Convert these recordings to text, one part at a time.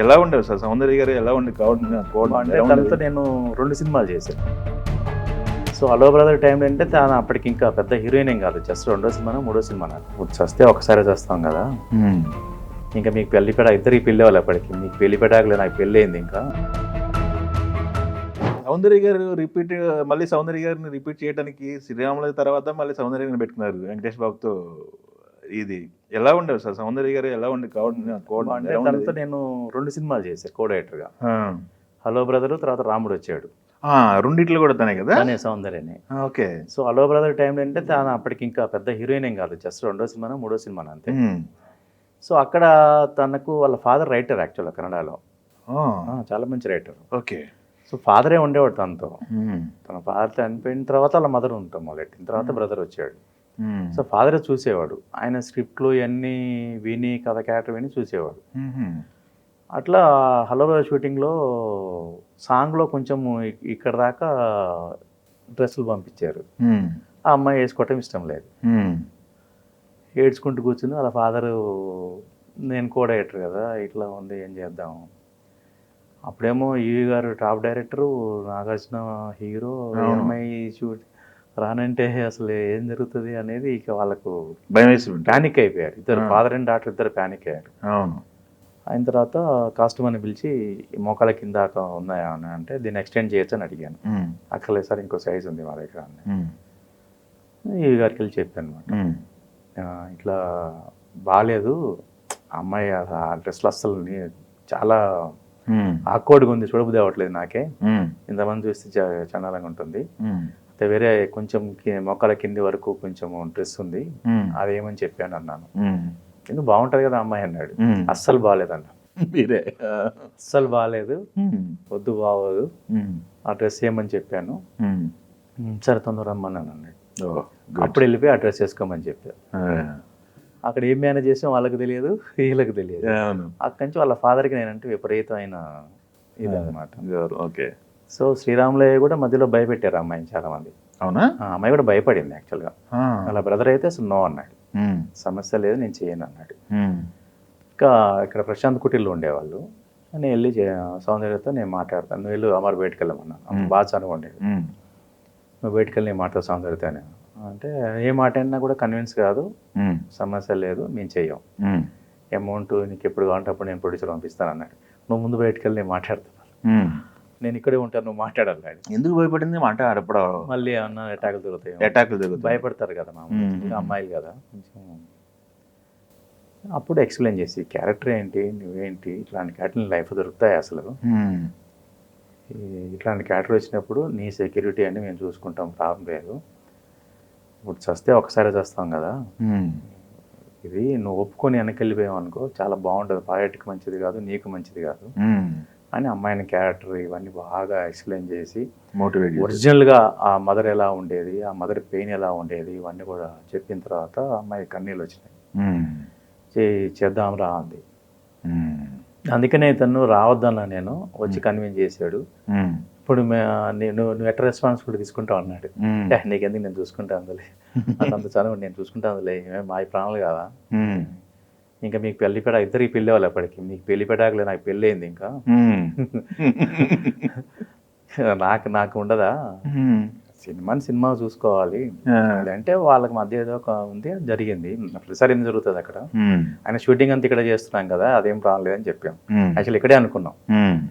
ఎలా ఉండేవి సార్ సౌందర్య గారు ఎలా ఉండి అంటే తనతో నేను 2 సినిమాలు చేశాను. సో హలో బ్రదర్ టైంలో అంటే తను అప్పటికి ఇంకా పెద్ద హీరోయిన్ ఏం కాదు, జస్ట్ 2వ సినిమానో 3వ సినిమానో. చస్తే ఒకసారి చేస్తాం కదా, ఇంకా మీకు పెళ్లిపెడ ఇద్దరికి పెళ్ళి వాళ్ళు అప్పటికి, మీకు పెళ్లిపెట్టాకలే నాకు పెళ్ళి అయింది. ఇంకా సౌందర్య గారు మళ్ళీ సౌందర్య గారిని రిపీట్ చేయడానికి శ్రీరాముల తర్వాత మళ్ళీ సౌందర్య గారిని పెట్టుకున్నారు వెంకటేష్ బాబుతో. ఇది ఎలా ఉండేవి సార్ సౌందర్య గారు ఎలా ఉండి అంటే తనతో నేను 2 సినిమాలు చేశాను కో డైరెక్టర్గా. హలో బ్రదర్ తర్వాత రాముడు వచ్చాడు, రెండిట్లో కూడా తనే కదా, తనే సౌందర్యనే. ఓకే. సో హలో బ్రదర్ టైంలో అంటే తను అప్పటికి ఇంకా పెద్ద హీరోయిన్ ఏం కాదు, జస్ట్ 2వ సినిమానో 3వ సినిమానో అంతే. సో అక్కడ తనకు వాళ్ళ ఫాదర్ రైటర్ యాక్చువల్గా కన్నడలో, చాలా మంచి రైటర్. ఓకే. సో ఫాదరే ఉండేవాడు తనతో. తన ఫాదర్ చనిపోయిన తర్వాత వాళ్ళ మదర్ ఉంటాం మొదలెట్టిన తర్వాత బ్రదర్ వచ్చాడు. సో ఫాదరే చూసేవాడు, ఆయన స్క్రిప్ట్లు ఇవన్నీ విని కథ క్యారెక్టర్ విని చూసేవాడు. అట్లా హలో బ్రదర్ షూటింగ్లో సాంగ్లో కొంచెం ఇక్కడ దాకా డ్రెస్సులు పంపించారు. ఆ అమ్మాయి వేసుకోవటం ఇష్టం లేదు, ఏడ్చుకుంటూ కూర్చుని వాళ్ళ ఫాదరు, నేను కో డైరెక్టర్ కదా ఇట్లా ఉంది ఏం చేద్దాం. అప్పుడేమో ఈవి గారు టాప్ డైరెక్టరు, నాగార్జున హీరో, అమ్మాయి షూట్ రానంటే అసలు ఏం జరుగుతుంది అనేది ఇక వాళ్ళకు భయం వేసి ప్యానిక్ అయిపోయారు ఇద్దరు, ఫాదర్ అండ్ డాటర్ ఇద్దరు ప్యానిక్ అయ్యారు. అవును. అయిన తర్వాత కాస్ట్యూమర్ని పిలిచి మోకాల కింద ఉన్నాయా అని అంటే దీన్ని ఎక్స్టెండ్ చేయొచ్చు అని అడిగాను. అక్కర్లేదు సార్ ఇంకో సైజ్ ఉంది మా దగ్గర అని ఈవి గారికి వెళ్ళి చెప్పాను అనమాట. ఇట్లా బాగాలేదు అమ్మాయి, ఆ డ్రెస్లు అస్సలు చాలా ఆక్వర్డ్గా ఉంది, చూడబుద్ధి అవ్వట్లేదు నాకే, ఇంతమంది చూస్తే చండాలంగా ఉంటుంది, అయితే వేరే కొంచెం మొక్కల కింది వరకు కొంచెం డ్రెస్ ఉంది అదేమని చెప్పాను అన్నాను. ఎందుకు బాగుంటుంది కదా అమ్మాయి అన్నాడు. అస్సలు బాగాలేదన్న, మీరే అస్సలు బాగాలేదు, వద్దు బాగోదు, ఆ డ్రెస్ ఏమని చెప్పాను. సరే తొందర రమ్మన్నాను అన్నాడు. అప్పుడు వెళ్ళిపోయి ఆ డ్రెస్ వేసుకోమని చెప్పాను. అక్కడ ఏం మేనేజ్ చేసాం వాళ్ళకి తెలియదు, వీళ్ళకి తెలియదు. అక్కడి నుంచి వాళ్ళ ఫాదర్కి నేనంటే విపరీతమైన ఇది అనమాట. ఓకే. సో శ్రీరాములయ్య కూడా మధ్యలో భయపెట్టారు అమ్మాయిని చాలా మంది. అవునా? అమ్మాయి కూడా భయపడింది యాక్చువల్గా. వాళ్ళ బ్రదర్ అయితే అసలు నో అన్నాడు, సమస్య లేదు నేను చేయను అన్నాడు. ఇంకా ఇక్కడ ప్రశాంత్ కుటీల్లో ఉండేవాళ్ళు, నేను వెళ్ళి సౌందర్యతో నేను మాట్లాడతాను, నువ్వు వెళ్ళు అమర్ బయటకు వెళ్ళమన్నాను. బాగా చనువుండేది, నువ్వు బయటకు వెళ్ళి నేను మాట్లాడు సౌందర్యతో అంటే ఏ మాట అయినా కూడా కన్విన్స్ కాదు, సమస్య లేదు మేము చెయ్యం, అమౌంట్ నీకు ఎప్పుడు కావాలంటే అప్పుడు నేను ప్రొడ్యూసర్ పంపిస్తాను అన్నాడు. నువ్వు ముందు బయటకు వెళ్ళి నేను మాట్లాడుతున్నాను, నేను ఇక్కడే ఉంటాను నువ్వు మాట్లాడాలి. ఎందుకు భయపడింది మాట్లాడప్పుడు మళ్ళీ ఏమన్నా అటాకులు దొరుకుతాయి, భయపడతారు కదా మా అమ్మాయిలు కదా కొంచెం. అప్పుడు ఎక్స్ప్లెయిన్ చేసి క్యారెక్టర్ ఏంటి నువ్వేంటి, ఇట్లాంటి క్యారెక్టర్ లైఫ్ దొరుకుతాయి అసలు, ఇట్లాంటి క్యారెక్టర్ వచ్చినప్పుడు నీ సెక్యూరిటీ అని మేము చూసుకుంటాం, ప్రాబ్లం లేదు, ఇప్పుడు చస్తే ఒకసారి చేస్తాం కదా, ఇది నువ్వు ఒప్పుకొని వెనకెళ్ళిపోయావు అనుకో చాలా బాగుంటుంది, పార్టీకి మంచిది కాదు నీకు మంచిది కాదు అని అమ్మాయిని క్యారెక్టర్ ఇవన్నీ బాగా ఎక్స్ప్లెయిన్ చేసి మోటివేట్, ఒరిజినల్గా ఆ మదర్ ఎలా ఉండేది, ఆ మదర్ పెయిన్ ఎలా ఉండేది ఇవన్నీ కూడా చెప్పిన తర్వాత అమ్మాయి కన్నీళ్ళు వచ్చినాయి. చేద్దాం రా అంది. అందుకనే తను రావద్దన్నా, నేను వచ్చి కన్విన్స్ చేశాడు. ఇప్పుడు నువ్వు ఎట్లా రెస్పాన్సిబిలిటీ తీసుకుంటావు అన్నాడు. నీకెందుకు నేను చూసుకుంటా అందులే, అంత చదువు నేను చూసుకుంటా అందులే, మా ప్రాణాలు కాదా, ఇంకా మీకు ఇద్దరికి పెళ్ళి వాళ్ళు అప్పటికి, మీకు పెళ్లిపెట్టాకలే నాకు పెళ్ళి అయింది, ఇంకా నాకు ఉండదా, సినిమా చూసుకోవాలి అంటే వాళ్ళకి మధ్య ఏదో ఒక ఉంది జరిగింది, ప్రతిసారి ఏం జరుగుతుంది అక్కడ, ఆయన షూటింగ్ అంతా ఇక్కడ చేస్తున్నాం కదా అదేం ప్రాబ్లం లేదని చెప్పాం. యాక్చువల్లీ ఇక్కడే అనుకున్నాం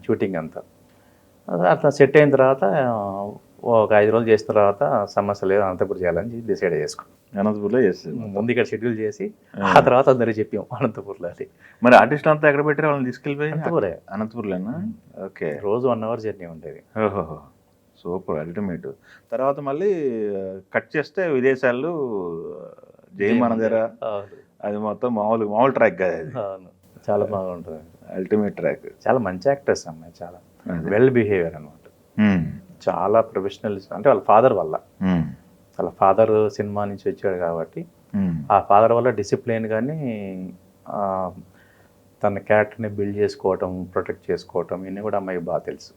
షూటింగ్ అంతా. అట్లా సెట్ అయిన తర్వాత ఒక 5 రోజులు చేసిన తర్వాత సమస్య లేదు అనంతపురం చేయాలని డిసైడ్ చేసుకున్నాం. అనంతపూర్లో చేసి ముందు ఇక్కడ షెడ్యూల్ చేసి ఆ తర్వాత అందరికి చెప్పాం అనంతపూర్లో. అది మరి ఆర్టిస్ట్ అంతా ఎక్కడ పెట్టారు వాళ్ళని తీసుకెళ్ళిపోయి? అనంతపూర్లోనా? ఓకే. రోజు 1 hour జర్నీ ఉండేది. ఓహో సూపర్, అల్టిమేట్. తర్వాత మళ్ళీ కట్ చేస్తే విదేశాలు జయమానదర, అది మొత్తం మామూలు ట్రాక్ కదా అది. అవును, చాలా బాగుంటుంది, అల్టిమేట్ ట్రాక్. చాలా మంచి యాక్టర్స్ అమ్మాయి, చాలా వెల్ బిహేవియర్ అనమాట, చాలా ప్రొఫెషనల్. అంటే వాళ్ళ ఫాదర్ వల్ల, వాళ్ళ ఫాదర్ సినిమా నుంచి వచ్చాడు కాబట్టి ఆ ఫాదర్ వల్ల డిసిప్లిన్ కానీ తన క్యారెక్టర్ని బిల్డ్ చేసుకోవటం, ప్రొటెక్ట్ చేసుకోవటం ఇవన్నీ కూడా అమ్మాయికి బాగా తెలుసు.